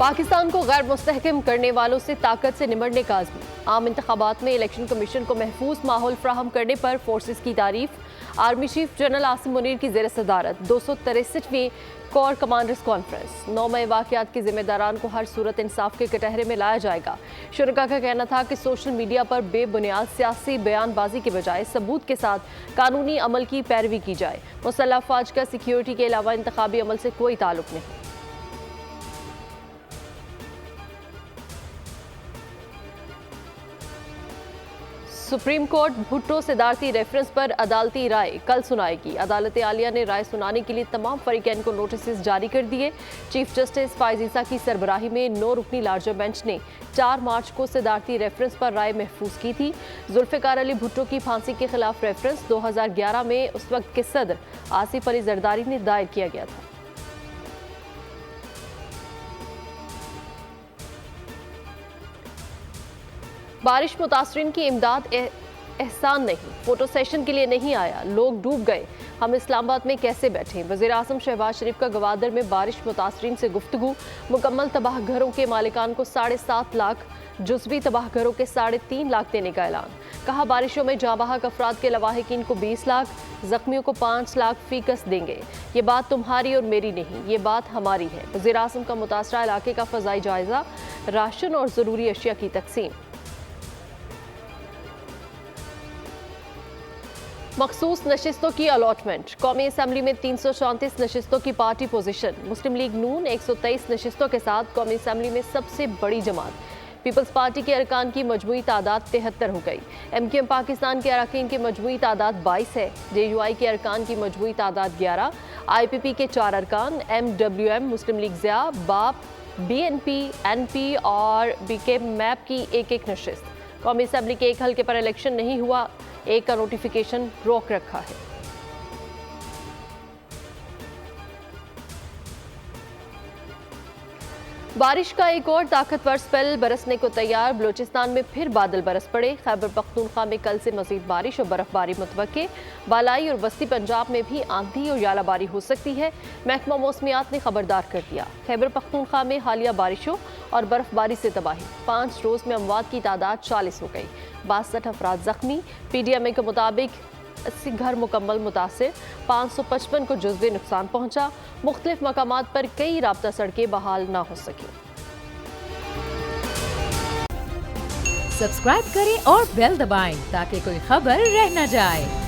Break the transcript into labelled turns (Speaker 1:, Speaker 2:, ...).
Speaker 1: पाकिस्तान को गैर मुस्तहकम करने वालों से ताकत से निमटने का आज़म। आम इंतखाबात में इलेक्शन कमीशन को महफूज माहौल फ्राहम करने पर फोर्सेस की तारीफ। Army chief general Asim Munir की ज़ेर सदारत 263वीं कोर कमांडर्स कॉन्फ्रेंस। 9 मई वाक़यात के ज़िम्मेदारान को हर सूरत इंसाफ के कटहरे में लाया जाएगा। शुरका का कहना था कि सोशल मीडिया पर बेबुनियाद सियासी बयानबाजी के बजाय सबूत के साथ कानूनी अमल की पैरवी की जाए। मुसल्लह अफवाज का सिक्योरिटी के अलावा इंतखाबी अमल से कोई ताल्लुक नहीं। सुप्रीम कोर्ट भुट्टो सिद्धार्थी रेफरेंस पर अदालती राय कल सुनाएगी। अदालत आलिया ने राय सुनाने के लिए तमाम फरीकैन को नोटिस जारी कर दिए। चीफ जस्टिस फाइजीसा की सरबराही में 9 रुकनी लार्जर बेंच ने 4 मार्च को सिद्धार्थी रेफरेंस पर राय महफूज की थी। जुल्फिकार अली भुट्टो की फांसी के खिलाफ रेफरेंस 2011 में उस वक्त के सदर आसिफ अली जरदारी ने दायर किया गया था। बारिश मुतासरीन की इमदाद एहसान नहीं, फोटो सेशन के लिए नहीं आया, लोग डूब गए, हम इस्लामाबाद में कैसे बैठें। वज़ीर आज़म शहबाज शरीफ का गवादर में बारिश मुतासरीन से गुफ्तगू। मुकम्मल तबाह घरों के मालिकान को 7.5 लाख, जुज़वी तबाह घरों के 3.5 लाख देने का ऐलान। कहा बारिशों में जाबाहक अफराद के लवाहिकीन को 20 लाख, जख्मियों को 5 लाख फीकस देंगे। ये बात तुम्हारी और मेरी नहीं, ये बात हमारी है। वज़ीर आज़म का मुतासरा इलाके का फ़ज़ाई जायज़ा, राशन और ज़रूरी अशिया की तकसीम। मखसूस नशिस्तों की अलॉटमेंट। कौमी असम्बली में 334 नशिस्तों की पार्टी पोजीशन। मुस्लिम लीग नून 123 नशिस्तों के साथ कौमी असम्बली में सबसे बड़ी जमात। पीपल्स पार्टी के अरकान की मजमूई तादाद 73 हो गई। MQM पाकिस्तान के अरकान की मजमूई तादाद 22 है। JUI के अरकान की मजमूई तादाद 11। IPP के 4 अरकान, MWM, मुस्लिम लीग ज़िया, बाप, BNP, NP और BK मैप की एक नशिस्त। कौमी असम्बली के एक हल्के पर इलेक्शन नहीं हुआ, एक का नोटिफिकेशन रोक रखा है। बारिश का एक और ताकतवर स्पेल बरसने को तैयार। बलूचिस्तान में फिर बादल बरस पड़े। खैबर पख्तूनख्वा में कल से मजीद बारिश और बर्फबारी मुतवक्के। बालाई और वस्ती पंजाब में भी आंधी और यालाबारी हो सकती है। महकमा मौसमियात ने खबरदार कर दिया। खैबर पख्तूनख्वा में हालिया बारिशों और बर्फबारी से तबाही। 5 रोज में अमवात की तादाद 40 हो गई। 62 अफराद जख्मी। PDMA के मुताबिक 80 घर मुकम्मल मुतासिर। 555 को जुज़वी नुकसान पहुंचा। मुख्तलिफ मकामात पर कई राब्ता सड़कें बहाल ना हो सकी।
Speaker 2: सब्सक्राइब करें और बेल दबाएं ताकि कोई खबर रह न जाए।